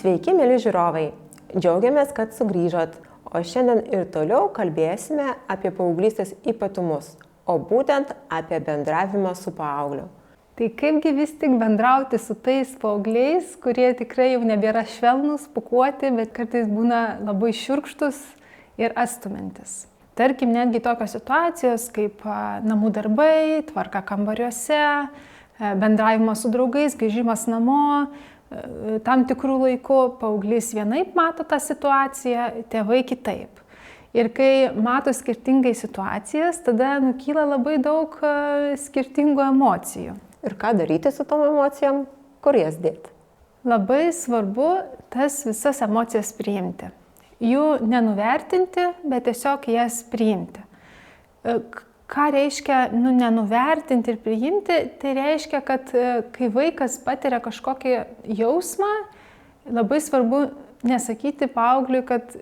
Sveiki, mėly žiūrovai. Džiaugiamės, kad sugrįžot. O šiandien ir toliau kalbėsime apie paauglystės ypatumus, o būtent apie bendravimą su paaugliu. Tai kaipgi vis tik bendrauti su tais paaugliais, kurie tikrai jau nebėra švelnus, pūkuoti, bet kartais būna labai šiurkštus ir atstumiantis. Tarkim, netgi tokios situacijos kaip namų darbai, tvarka kambariuose, bendravimas su draugais, grįžimas namo. Tam tikrų laikų paauglys vienaip mato tą situaciją, tėvai kitaip. Ir kai mato skirtingai situacijas, tada nukyla labai daug skirtingų emocijų. Ir ką daryti su tom emocijom, kur jas dėti? Labai svarbu tas visas emocijas priimti. Jų nenuvertinti, bet tiesiog jas priimti. Ką reiškia nenuvertinti ir priimti? Tai reiškia, kad kai vaikas patiria kažkokį jausmą, labai svarbu nesakyti paaugliui, kad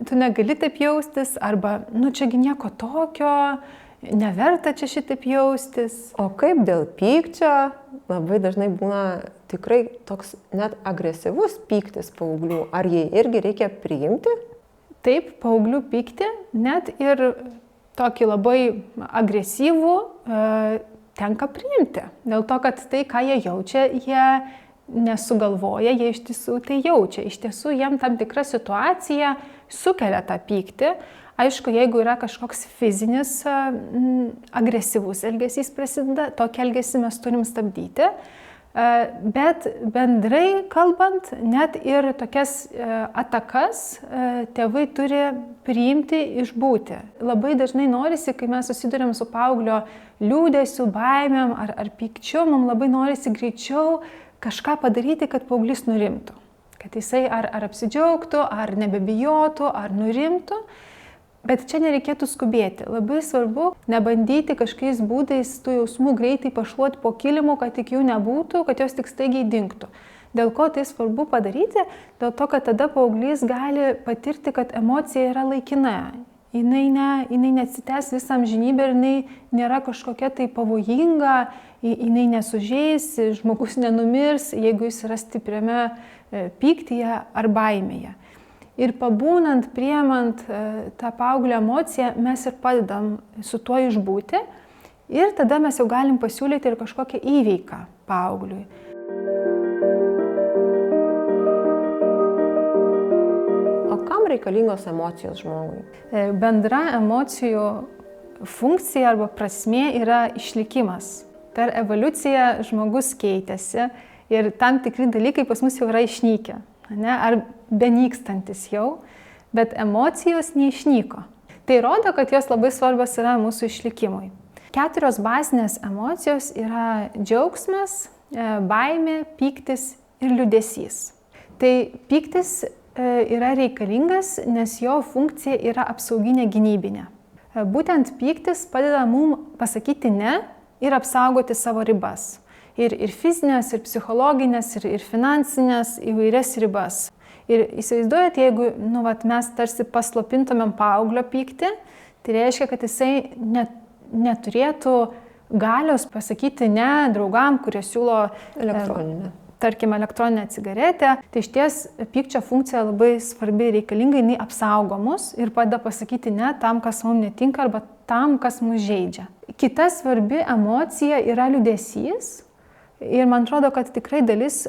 tu negali taip jaustis, arba čiagi nieko tokio, neverta čia šitaip jaustis. O kaip dėl pykčio? Labai dažnai būna tikrai toks net agresyvus pyktis paauglių. Ar jį irgi reikia priimti? Taip, paauglių pykti, net ir tokį labai agresyvų tenka priimti. Dėl to, kad tai, ką jie jaučia, jie nesugalvoja, jie iš tiesų tai jaučia. Iš tiesų, jiem tam tikra situacija sukelia tą pyktį. Aišku, jeigu yra kažkoks fizinis agresyvus elgesys prasideda, tokį elgesį mes turim stabdyti. Bet bendrai kalbant, net ir tokias atakas tėvai turi priimti, išbūti. Labai dažnai norisi, kai mes susidurėm su paauglio liūdesiu, baimėm ar pykčiu, mums labai norisi greičiau kažką padaryti, kad paauglys nurimtų. Kad jisai ar apsidžiaugtų, ar nebebijotų, ar nurimtų. Bet čia nereikėtų skubėti. Labai svarbu nebandyti kažkokiais būdais tų jausmų greitai pašluoti po kilimu, kad tik jų nebūtų, kad jos tik staigiai dingtų. Dėl ko tai svarbu padaryti? Dėl to, kad tada paauglys gali patirti, kad emocija yra laikina. Jinai neatsitęs visą amžinybę ir jinai nėra kažkokia tai pavojinga, jinai nesužeis, žmogus nenumirs, jeigu jis yra stipriame pyktyje ar baimėje. Ir pabūnant, priemant tą paauglio emociją, mes ir padedam su tuo išbūti ir tada mes jau galim pasiūlyti ir kažkokią įveiką paaugliui. O kam reikalingos emocijos žmogui? Bendra emocijų funkcija arba prasmė yra išlikimas. Per evoliuciją žmogus keitėsi ir tam tikri dalykai pas mus jau yra išnykę. Ar benykstantis jau, bet emocijos neišnyko. Tai rodo, kad jos labai svarbios yra mūsų išlikimui. 4 bazinės emocijos yra džiaugsmas, baimė, pyktis ir liūdesys. Tai pyktis yra reikalingas, nes jo funkcija yra apsauginė gynybinė. Būtent pyktis padeda mums pasakyti ne ir apsaugoti savo ribas. Ir fizinės, ir psichologinės, ir finansinės įvairias ribas. Ir įsivaizduojat, jeigu mes tarsi paslopintumėm paauglio pyktį, tai reiškia, kad jisai neturėtų galios pasakyti ne draugam, kurie siūlo elektroninę cigaretę. Tai išties pykčio funkcija labai svarbi ir reikalinga, jinai apsaugo mus ir padeda pasakyti ne tam, kas mums netinka, arba tam, kas mus žeidžia. Kita svarbi emocija yra liūdesys. Ir man atrodo, kad tikrai dalis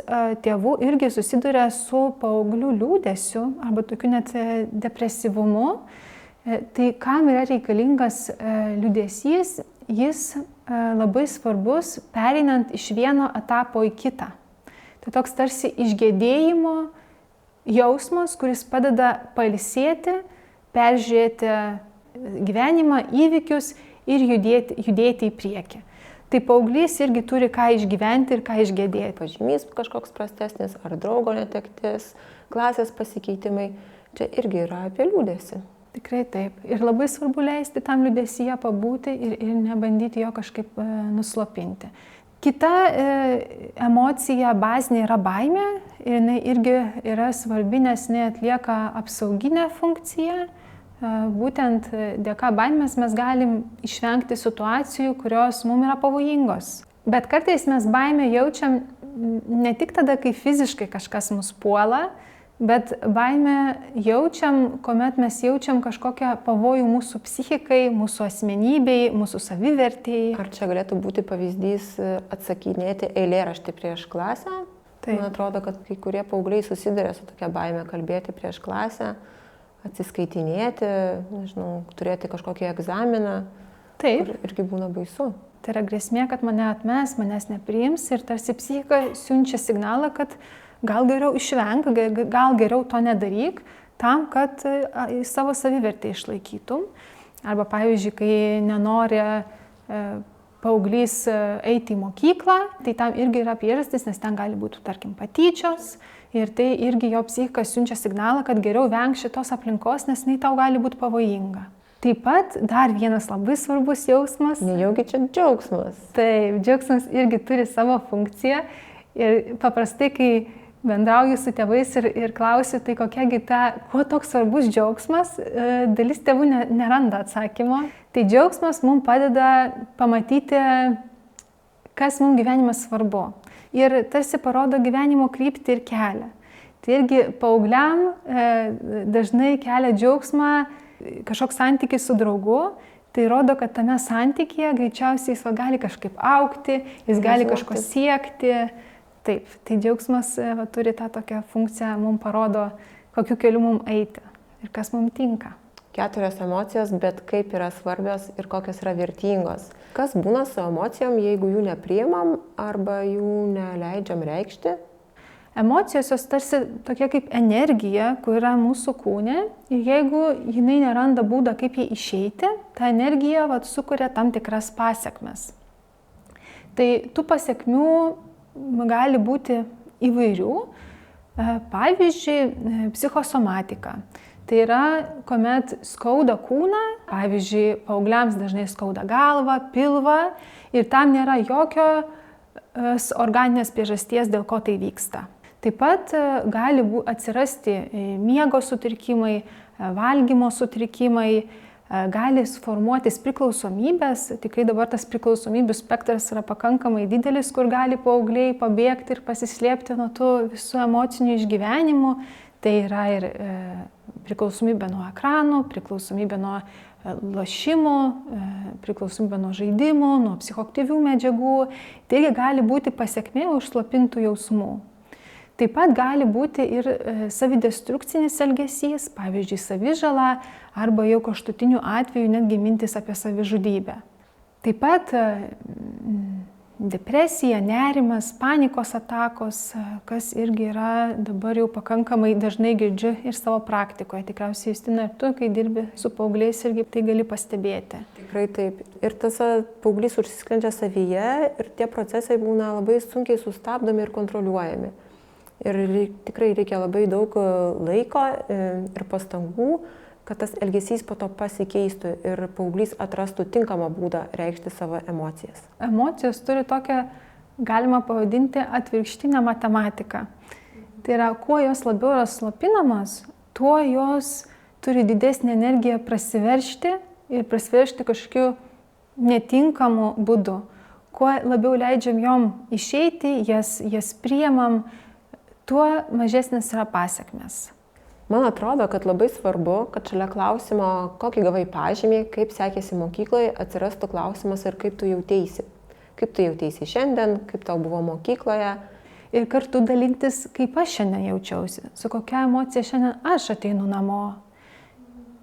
tėvų irgi susiduria su paauglių liūdesiu arba tokiu net depresyvumu. Tai kam yra reikalingas liūdesys, jis labai svarbus pereinant iš vieno etapo į kitą. Tai toks tarsi išgėdėjimo jausmas, kuris padeda pailsėti, peržiūrėti gyvenimą, įvykius ir judėti į priekį. Tai paauglys irgi turi ką išgyventi ir ką išgėdėti. Pažymys kažkoks prastesnis, ar draugo netektis, klasės pasikeitimai. Čia irgi yra apie liūdesį. Tikrai taip. Ir labai svarbu leisti tam liūdesyje pabūti ir nebandyti jo kažkaip nuslopinti. Kita emocija bazinė yra baimė. Ir jinai irgi yra svarbi, nes jinai atlieka apsauginę funkciją. Būtent dėka baimės mes galim išvengti situacijų, kurios mums yra pavojingos. Bet kartais mes baimę jaučiam ne tik tada, kai fiziškai kažkas mus puola, bet baimę jaučiam, kuomet mes jaučiam kažkokią pavojų mūsų psichikai, mūsų asmenybei, mūsų savivertėjai. Ar čia galėtų būti pavyzdys atsakinėti eilėraštį prieš klasę? Taip. Man atrodo, kad kai kurie paaugliai susiduria su tokia baime kalbėti prieš klasę, atsiskaitinėti, nežinau, turėti kažkokį egzaminą. Taip. Irgi būna baisu. Tai yra grėsmė, kad mane atmes, manęs nepriims ir tarsi psichika siunčia signalą, kad gal geriau išvenk, gal geriau to nedaryk, tam, kad savo savivertę išlaikytum. Arba pavyzdžiui, kai nenori paauglys eiti į mokyklą, tai tam irgi yra priežastis, nes ten gali būti, tarkim, patyčios ir tai irgi jo psichika siunčia signalą, kad geriau venk šitos aplinkos, nes jinai tau gali būti pavojinga. Taip pat dar vienas labai svarbus jausmas. Nejaugi čia džiaugsmas. Taip, džiaugsmas irgi turi savo funkciją ir paprastai, kai bendrauju su tėvais ir klausiu, tai kokiagi kuo toks svarbus džiaugsmas, dalis tėvų neranda atsakymo. Tai džiaugsmas mums padeda pamatyti, kas mums gyvenime svarbu. Ir tarsi parodo gyvenimo kryptį ir kelią. Tai irgi paaugliam dažnai kelia džiaugsmą kažkoks santykis su draugu, tai rodo, kad tame santykyje greičiausiai jis gali kažkaip augti, jis gali kažko siekti. Taip, tai džiaugsmas turi tą tokią funkciją, mums parodo, kokiu keliu mums eiti ir kas mums tinka. 4 emocijos, bet kaip yra svarbios ir kokios yra vertingos. Kas būna su emocijom, jeigu jų nepriimam arba jų neleidžiam reikšti? Emocijos jos tarsi tokia kaip energija, kur yra mūsų kūne ir jeigu jinai neranda būdą, kaip jį išeiti, ta energija sukuria tam tikras pasekmes. Tai tų pasekmių gali būti įvairių. Pavyzdžiui, psichosomatika. Tai yra, kuomet skauda kūną, pavyzdžiui, paaugliams dažnai skauda galvą, pilvą ir tam nėra jokios organinės priežasties, dėl ko tai vyksta. Taip pat gali atsirasti miego sutrikimai, valgymo sutrikimai, gali formuotis priklausomybės. Tikrai dabar tas priklausomybių spektras yra pakankamai didelis, kur gali paaugliai pabėgti ir pasislėpti nuo tų visų emocinių išgyvenimų. Tai yra ir priklausomybė nuo ekranų, priklausomybė nuo lošimų, priklausomybė nuo žaidimų, nuo psichoaktyvių medžiagų. Tai gali būti pasekmė užslopintų jausmų. Taip pat gali būti ir savidestrukcinis elgesys, pavyzdžiui, savižala arba jau kraštutiniu atveju netgi mintis apie savižudybę. Taip pat depresija, nerimas, panikos atakos, kas irgi yra dabar jau pakankamai dažnai girdžiu ir savo praktikoje. Tikriausiai, Justina, ir tu, kai dirbi su paaugliais, irgi tai gali pastebėti. Tikrai taip. Ir tas paauglys užsisklendžia savyje ir tie procesai būna labai sunkiai sustabdomi ir kontroliuojami. Ir tikrai reikia labai daug laiko ir pastangų, kad tas elgesys po to pasikeistų ir paauglys atrastų tinkamą būdą reikšti savo emocijas. Emocijos turi tokią, galima pavadinti, atvirkštinę matematiką. Tai yra, kuo jos labiau yra slopinamas, tuo jos turi didesnį energiją prasiveržti ir prasiveržti kažkokiu netinkamu būdu. Kuo labiau leidžiam jom išeiti, jas priemam, tuo mažesnis yra pasekmes. Man atrodo, kad labai svarbu, kad šalia klausimo, kokį gavai pažymį, kaip sekėsi mokykloje, atsirastų klausimas ir kaip tu jauteisi. Kaip tu jauteisi šiandien, kaip tau buvo mokykloje. Ir kartu dalintis, kaip aš šiandien jaučiausi, su kokia emocija šiandien aš ateinu namo.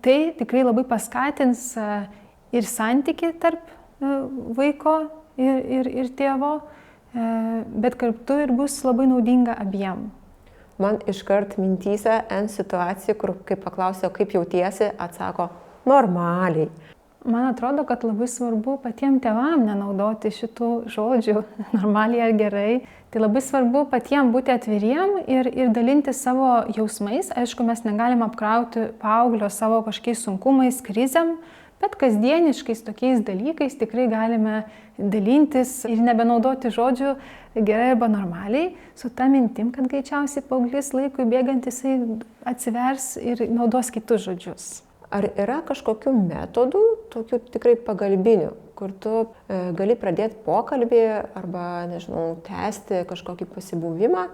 Tai tikrai labai paskatins ir santyki tarp vaiko ir tėvo, bet kartu ir bus labai naudinga abiem. Man iškart mintyse situacija, kur kai paklausiau, kaip jautiesi, atsako normaliai. Man atrodo, kad labai svarbu patiems tėvam nenaudoti šitų žodžių, normaliai ar gerai. Tai labai svarbu patiems būti atviriem ir dalinti savo jausmais. Aišku, mes negalim apkrauti paauglio savo kažkokiais sunkumais, krizėm, bet kasdieniškais tokiais dalykais tikrai galime dalintis ir nebenaudoti žodžių gerai arba normaliai, su ta mintim, kad greičiausiai paauglys laikui bėgant jisai atsivers ir naudos kitus žodžius. Ar yra kažkokių metodų, tokių tikrai pagalbinių, kur tu gali pradėti pokalbį arba, nežinau, tęsti kažkokį pasibuvimą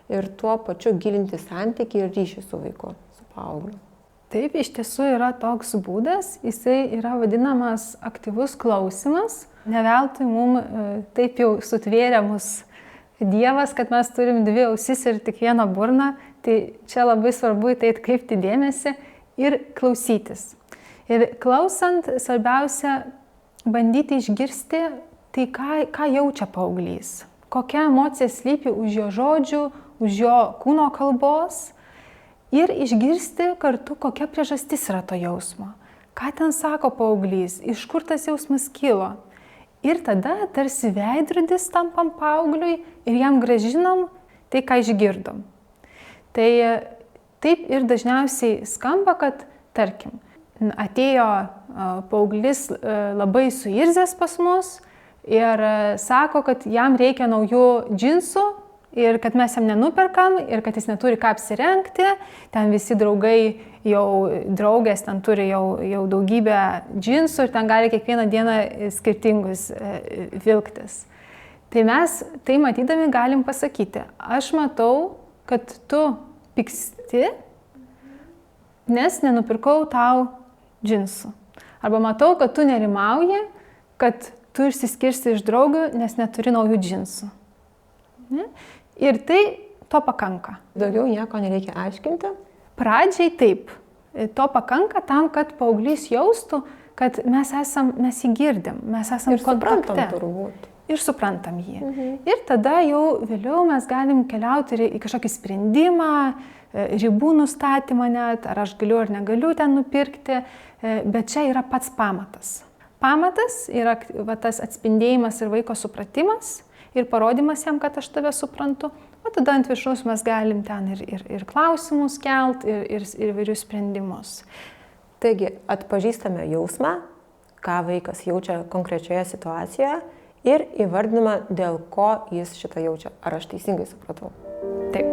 ir tuo pačiu gilinti santykį ir ryšį su vaiku, su paaugliu. Taip, iš tiesų yra toks būdas, jisai yra vadinamas aktyvus klausimas. Ne veltui mums taip jau sutvėrė mus Dievas, kad mes turim 2 ausis ir tik 1 burną, tai čia labai svarbu į tai atkreipti dėmesį ir klausytis. Ir klausant, svarbiausia bandyti išgirsti tai, ką jaučia paauglys, kokia emocija slypi už jo žodžių, už jo kūno kalbos ir išgirsti kartu, kokia priežastis yra to jausmo, ką ten sako paauglys, iš kur tas jausmas kilo. Ir tada tarsi veidrodis tampam paaugliui ir jam gražinam tai, ką išgirdom. Tai taip ir dažniausiai skamba, kad, tarkim, atėjo paauglys labai suirzęs pas mus ir sako, kad jam reikia naujų džinsų ir kad mes jam nenuperkam ir kad jis neturi ką apsirengti. Ten visi draugai, draugės ten turi jau daugybę džinsų ir ten gali kiekvieną dieną skirtingus vilktis. Tai mes tai matydami galim pasakyti, aš matau, kad tu pyksti, nes nenupirkau tau džinsų. Arba matau, kad tu nerimauji, kad tu išsiskirsi iš draugų, nes neturi naujų džinsų. Ne? Ir tai to pakanka. Daugiau nieko nereikia aiškinti? Pradžiai taip. To pakanka tam, kad paauglys jaustų, kad mes jį girdim, mes esam ir kontakte. Suprantam turbūt. Ir suprantam jį. Ir tada jau vėliau mes galim keliauti į kažkokį sprendimą, ribų nustatymą net, ar aš galiu ar negaliu ten nupirkti, bet čia yra pats pamatas. Pamatas yra tas atspindėjimas ir vaiko supratimas ir parodimas jam, kad aš tave suprantu, o tada ant viršaus mes galim ten ir klausimus kelt, ir įvairius sprendimus. Taigi, atpažįstame jausmą, ką vaikas jaučia konkrečioje situacijoje ir įvardinama, dėl ko jis šitą jaučia. Ar aš teisingai supratau? Taip.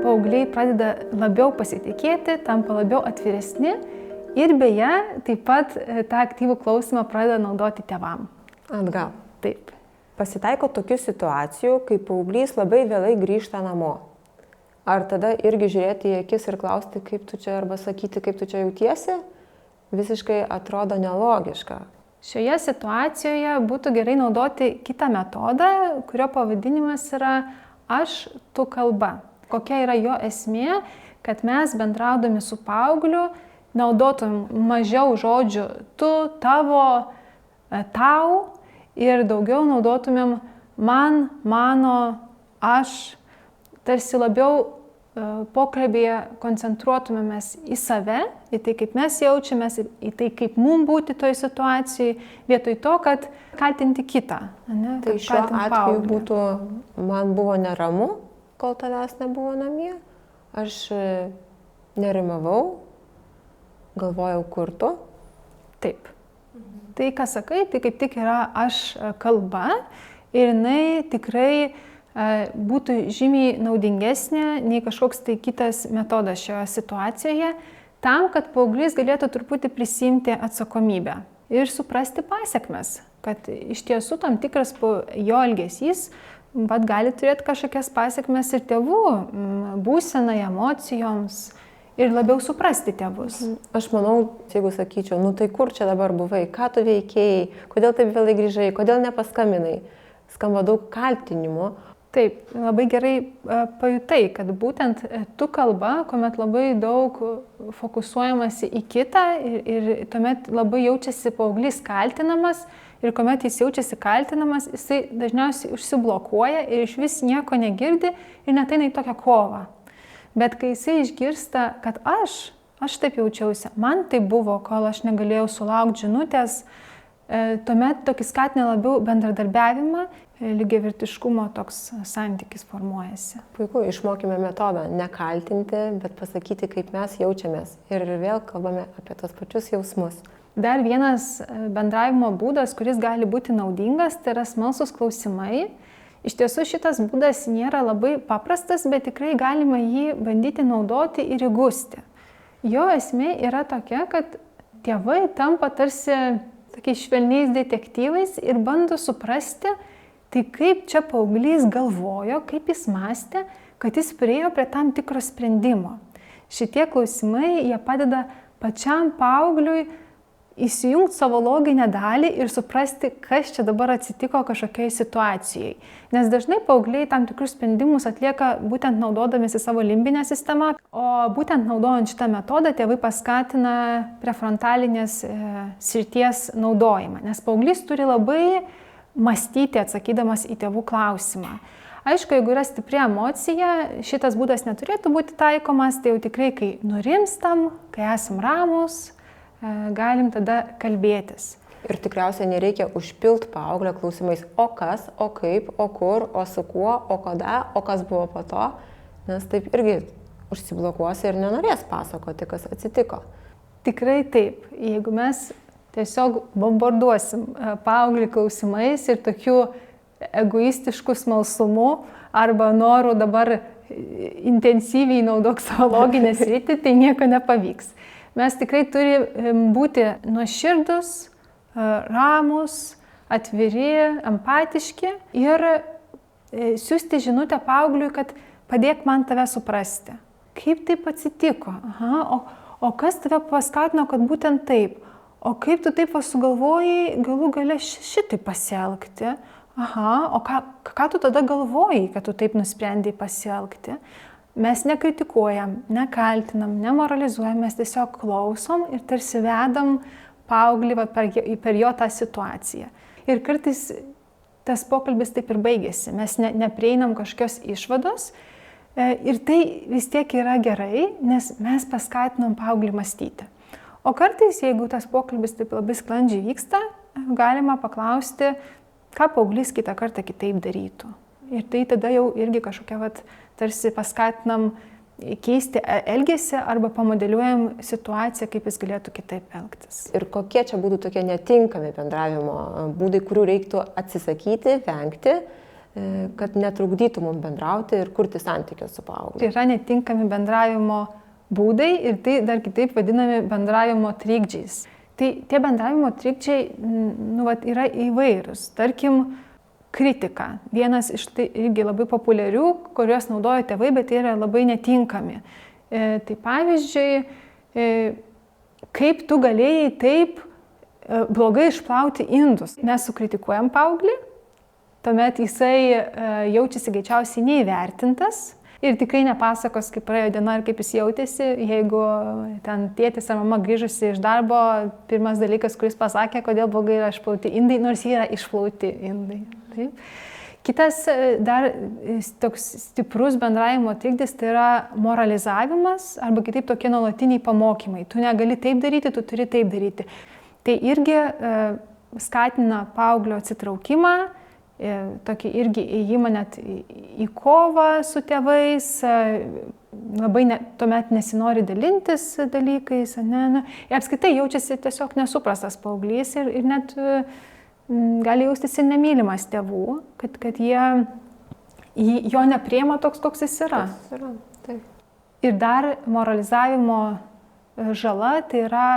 Paaugliai pradeda labiau pasitikėti, tampa labiau atviresni ir beje, taip pat tą aktyvų klausimą pradeda naudoti tėvam. Atgal. Taip. Pasitaiko tokių situacijų, kai paauglys labai vėlai grįžta namo. Ar tada irgi žiūrėti į akis ir klausti, kaip tu čia, arba sakyti, kaip tu čia jautiesi, visiškai atrodo nelogiška. Šioje situacijoje būtų gerai naudoti kitą metodą, kurio pavadinimas yra aš, tu kalba. Kokia yra jo esmė, kad mes bendraudami su paaugliu naudotum mažiau žodžių tu, tavo, tau ir daugiau naudotumėm man, mano, aš, tarsi labiau pokalbėje koncentruotumėmės į save, į tai, kaip mes jaučiamės, į tai, kaip mums būti toj situacijai, vietoj to, kad kaltinti kitą. Ne? Tai šiuo atveju būtų, man buvo neramu, kol tavęs nebuvo namie, aš nerimavau, galvojau, kur tu. Taip. Tai, ką sakai, tai kaip tik yra aš kalba ir jinai tikrai būtų žymiai naudingesnė nei kažkoks tai kitas metodas šioje situacijoje, tam, kad paauglys galėtų truputį prisimti atsakomybę ir suprasti pasekmes, kad iš tiesų tam tikras jo elgesys gali turėti kažkokias pasekmes ir tėvų būsenai, emocijoms ir labiau suprasti tėvus. Aš manau, jeigu sakyčiau, nu tai kur čia dabar buvai, ką tu veikėjai, kodėl taip vėlai grįžai, kodėl nepaskambinai, skamba daug kaltinimų. Taip, labai gerai pajutai, kad būtent tu kalba, kuomet labai daug fokusuojamasi į kitą ir tuomet labai jaučiasi paauglys kaltinamas ir kuomet jis jaučiasi kaltinamas, jisai dažniausiai užsiblokuoja ir iš vis nieko negirdi ir net eina į tokią kovą. Bet kai jisai išgirsta, kad aš taip jaučiausi, man tai buvo, kol aš negalėjau sulaukti žinutės, tuomet tokį skatina labiau bendradarbiavimą, lygiavertiškumo toks santykis formuojasi. Puiku, išmokime metodą nekaltinti, bet pasakyti, kaip mes jaučiamės. Ir vėl kalbame apie tos pačius jausmus. Dar vienas bendravimo būdas, kuris gali būti naudingas, tai yra smalsūs klausimai. Iš tiesų šitas būdas nėra labai paprastas, bet tikrai galima jį bandyti naudoti ir įgusti. Jo esmė yra tokia, kad tėvai tampa tarsi tokiais švelniais detektyvais ir bando suprasti, tai kaip čia paauglys galvojo, kaip jis mąstė, kad jis priėjo prie tam tikro sprendimo. Šitie klausimai, jie padeda pačiam paaugliui įsijungti savo loginę dalį ir suprasti, kas čia dabar atsitiko kažkokiai situacijai. Nes dažnai paaugliai tam tikrus sprendimus atlieka būtent naudodamėsi savo limbinę sistemą, o būtent naudojant šitą metodą tėvai paskatina prefrontalinės srities naudojimą, nes paauglys turi labai mąstyti atsakydamas į tėvų klausimą. Aišku, jeigu yra stipri emocija, šitas būdas neturėtų būti taikomas, tai jau tikrai, kai nurimstam, kai esam ramus, galim tada kalbėtis. Ir tikriausiai nereikia užpilti paauglio klausimais, o kas, o kaip, o kur, o su kuo, o kada, o kas buvo po to, nes taip irgi užsiblokuosi ir nenorės pasakoti, kas atsitiko. Tikrai taip. Jeigu mes tiesiog bombarduosim paauglį klausimais ir tokiu egoistišku smalsumu arba noru dabar intensyviai naudok savo loginę sritį, tai nieko nepavyks. Mes tikrai turi būti nuoširdus, ramus, atviri, empatiški ir siųsti žinutę paaugliui, kad padėk man tave suprasti. Kaip taip atsitiko? Aha, o kas tave paskatino, kad būtent taip? O kaip tu taip sugalvojai galų gale šitaip pasielgti? Aha, o ką tu tada galvojai, kad tu taip nusprendei pasielgti? Mes nekritikuojam, nekaltinam, nemoralizuojam, mes tiesiog klausom ir tarsi vedam paauglį per jo tą situaciją. Ir kartais tas pokalbis taip ir baigėsi, mes neprieinam kažkokios išvados ir tai vis tiek yra gerai, nes mes paskatinom paauglį mąstyti. O kartais, jeigu tas pokalbis taip labai sklandžiai vyksta, galima paklausti, ką paauglys kitą kartą kitaip darytų. Ir tai tada jau irgi kažkokia tarsi paskatinam keisti elgesį arba pamodeliuojam situaciją, kaip jis galėtų kitaip elgtis. Ir kokie čia būtų tokie netinkami bendravimo būdai, kurių reiktų atsisakyti, vengti, kad netrukdytų mums bendrauti ir kurti santykius su paaugliu? Yra netinkami bendravimo būdai ir tai dar kitaip vadinami bendravimo trikdžiais. Tai tie bendravimo trikdžiai yra įvairūs. Tarkim, kritika. Vienas iš tai irgi labai populiarių, kuriuos naudoja tėvai, bet tai yra labai netinkami. Tai pavyzdžiui, kaip tu galėjai taip blogai išplauti indus. Mes sukritikuojam paauglį, tuomet jisai jaučiasi greičiausiai neįvertintas ir tikrai nepasakos, kaip praėjo diena ir kaip jis jautėsi. Jeigu ten tėtis ar mama grįžusi iš darbo, pirmas dalykas, kuris pasakė, kodėl blogai yra išplauti indai, nors jie yra išplauti indai. Taip. Kitas dar toks stiprus bendravimo trikdis tai yra moralizavimas arba kitaip tokie nuolatiniai pamokymai. Tu negali taip daryti, tu turi taip daryti. Tai irgi skatina paauglio atsitraukimą, tokį irgi ėjimą net į kovą su tėvais, labai tuomet nesinori dalintis dalykais, ir apskritai jaučiasi tiesiog nesuprastas paauglys ir net gali jaustis ir nemylimas tėvų, kad jie jo nepriima toks, koks jis yra. Taip. Ir dar moralizavimo žala, tai yra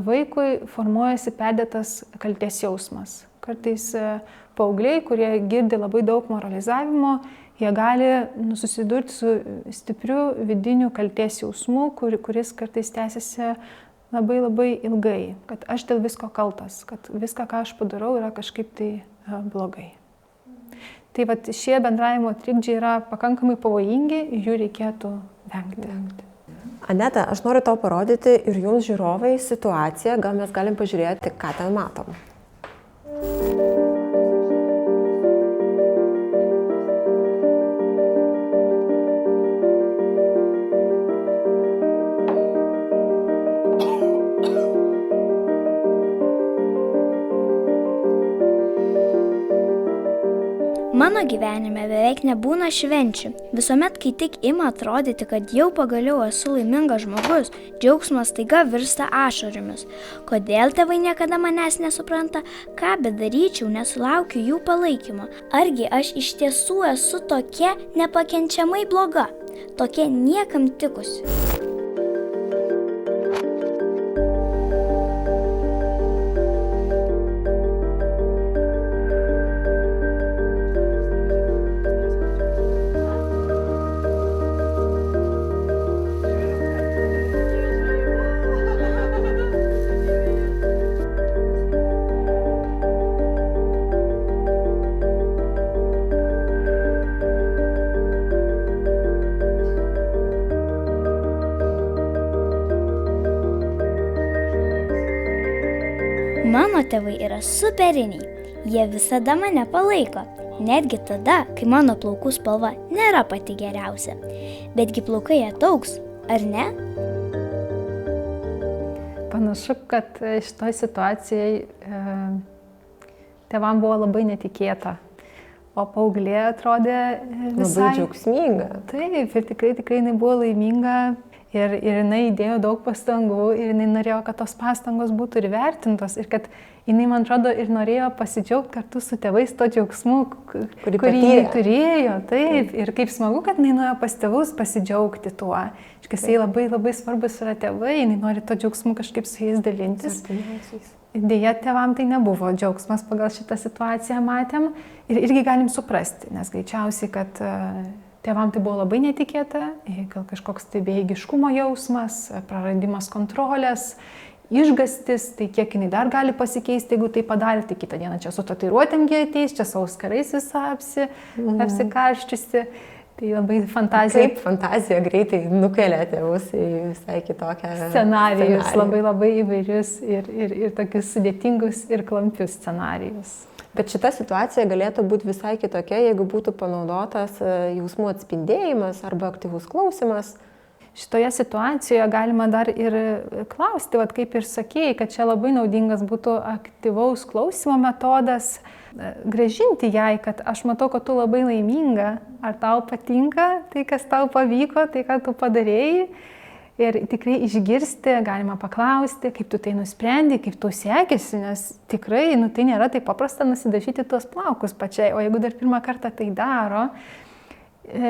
vaikui formuojasi perdėtas kaltės jausmas. Kartais paaugliai, kurie girdi labai daug moralizavimo, jie gali susidurti su stipriu vidiniu kaltės jausmu, kuris kartais tęsiasi labai labai ilgai, kad aš dėl visko kaltas, kad viską, ką aš padarau, yra kažkaip tai blogai. Tai šie bendravimo trikdžiai yra pakankamai pavojingi, jų reikėtų vengti. Aneta, aš noriu tau parodyti ir jums žiūrovai situaciją, gal mes galim pažiūrėti, ką ten matom. Mano Mano gyvenime beveik nebūna švenčių. Visuomet, kai tik ima atrodyti, kad jau pagaliau esu laimingas žmogus, džiaugsmas staiga virsta ašaromis. Kodėl tėvai niekada manęs nesupranta, ką bedaryčiau, nesulaukiu jų palaikymo. Argi aš iš tiesų esu tokia nepakenčiamai bloga, tokia niekam tikusi. Mano tėvai yra superiniai. Jie visada mane palaiko, netgi tada, kai mano plaukų spalva nėra pati geriausia. Betgi plaukai ataugs, ar ne? Panašu, kad šitoj situacijai tėvam buvo labai netikėta, o paauglė atrodė visai... Labai džiaugsminga. Taip, ir tikrai jinai buvo laiminga. Ir jinai įdėjo daug pastangų ir jinai norėjo, kad tos pastangos būtų ir vertintos ir kad jinai, man atrodo, ir norėjo pasidžiaugti kartu su tėvais to džiaugsmu, kurį jie turėjo. Taip, ir kaip smagu, kad jinai nuėjo pas tėvus pasidžiaugti tuo. Iškasiai labai svarbus yra tėvai, jinai nori to džiaugsmu kažkaip su jais dalintis. Deja, tėvam tai nebuvo džiaugsmas pagal šitą situaciją matėm ir irgi galim suprasti, nes greičiausiai, kad tėvam tai buvo labai netikėta, gal kažkoks tai bejėgiškumo jausmas, praradimas kontrolės, išgastis, tai kiek jinai dar gali pasikeisti, jeigu tai padarė, tai kitą dieną čia su tatuiruotėm jie ateis, čia savo skarais visą apsikarščiusi. Tai labai fantazija. Kaip fantazija greitai nukelia tėvus į visai kitokią scenarijus, labai įvairius ir tokius sudėtingus ir klampius scenarijus. Bet šita situacija galėtų būti visai kitokia, jeigu būtų panaudotas jausmų atspindėjimas arba aktyvus klausimas. Šitoje situacijoje galima dar ir klausti, kaip ir sakėjai, kad čia labai naudingas būtų aktyvaus klausimo metodas, grąžinti jai, kad aš matau, kad tu labai laiminga, ar tau patinka tai, kas tau pavyko, tai, ką tu padarėjai. Ir tikrai išgirsti, galima paklausti, kaip tu tai nusprendi, kaip tu sekėsi, nes tikrai tai nėra taip paprasta nusidažyti tuos plaukus pačiai, o jeigu dar pirmą kartą tai daro.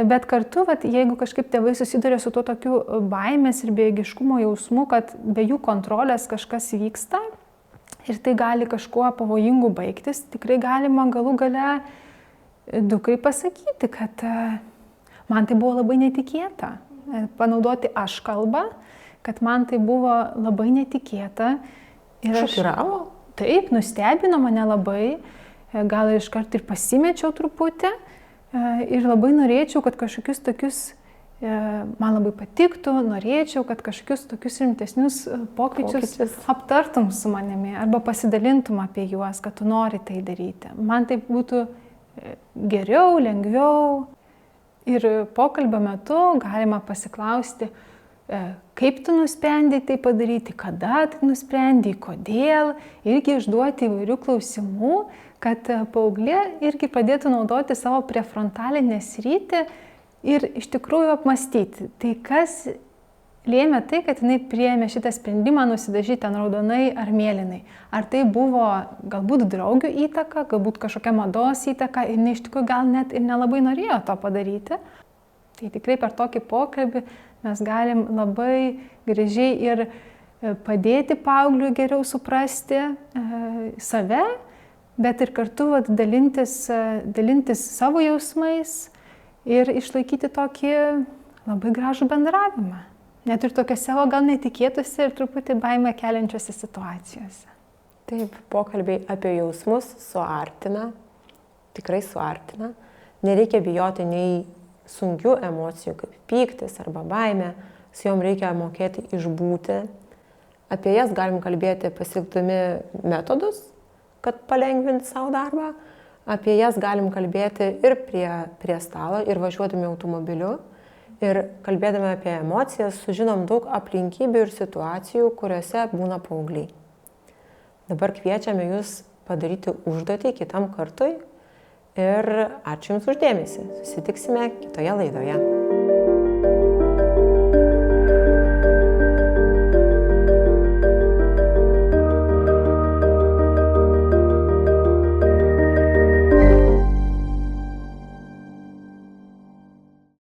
Bet kartu, jeigu kažkaip tėvai susiduria su tuo tokiu baimės ir bejėgiškumo jausmu, kad be jų kontrolės kažkas vyksta ir tai gali kažkuo pavojingu baigtis, tikrai galima galų gale dukrai pasakyti, kad man tai buvo labai netikėta. Panaudoti aš kalbą, kad man tai buvo labai netikėta. Šokiravo? Taip, nustebino mane labai, gal iškart ir pasimečiau truputį ir labai norėčiau, kad kažkokius tokius, man labai patiktų, norėčiau, kad kažkokius tokius rimtesnius pokyčius aptartum su manimi arba pasidalintum apie juos, kad tu nori tai daryti. Man tai būtų geriau, lengviau. Ir pokalbio metu galima pasiklausti, kaip tu nusprendei tai padaryti, kada tai nusprendei, kodėl, irgi išduoti įvairių klausimų, kad paauglė irgi pradėtų naudoti savo prefrontalinę sritį ir iš tikrųjų apmąstyti. Tai kas lėmė tai, kad jinai priėmė šitą sprendimą nusidažyti ant raudonai ar mėlynai. Ar tai buvo galbūt draugių įtaka, galbūt kažkokia mados įtaka ir iš tikrųjų gal net ir nelabai norėjo to padaryti. Tai tikrai per tokį pokalbį mes galim labai gražiai ir padėti paaugliui geriau suprasti save, bet ir kartu dalintis savo jausmais ir išlaikyti tokį labai gražų bendravimą. Net ir tokiuose gal netikėtuose ir truputį baimę keliančiose situacijose. Taip, pokalbiai apie jausmus suartina, tikrai suartina. Nereikia bijoti nei sunkių emocijų, kaip pyktis arba baimė, su jom reikia mokėti išbūti. Apie jas galim kalbėti pasitelkdami metodus, kad palengvinti savo darbą. Apie jas galim kalbėti ir prie stalo, ir važiuodami automobiliu. Ir kalbėdami apie emocijas, sužinom daug aplinkybių ir situacijų, kuriuose būna paaugliai. Dabar kviečiame jūs padaryti užduotį kitam kartui Ir ačiū Jums uždėmesį. Susitiksime kitoje laidoje.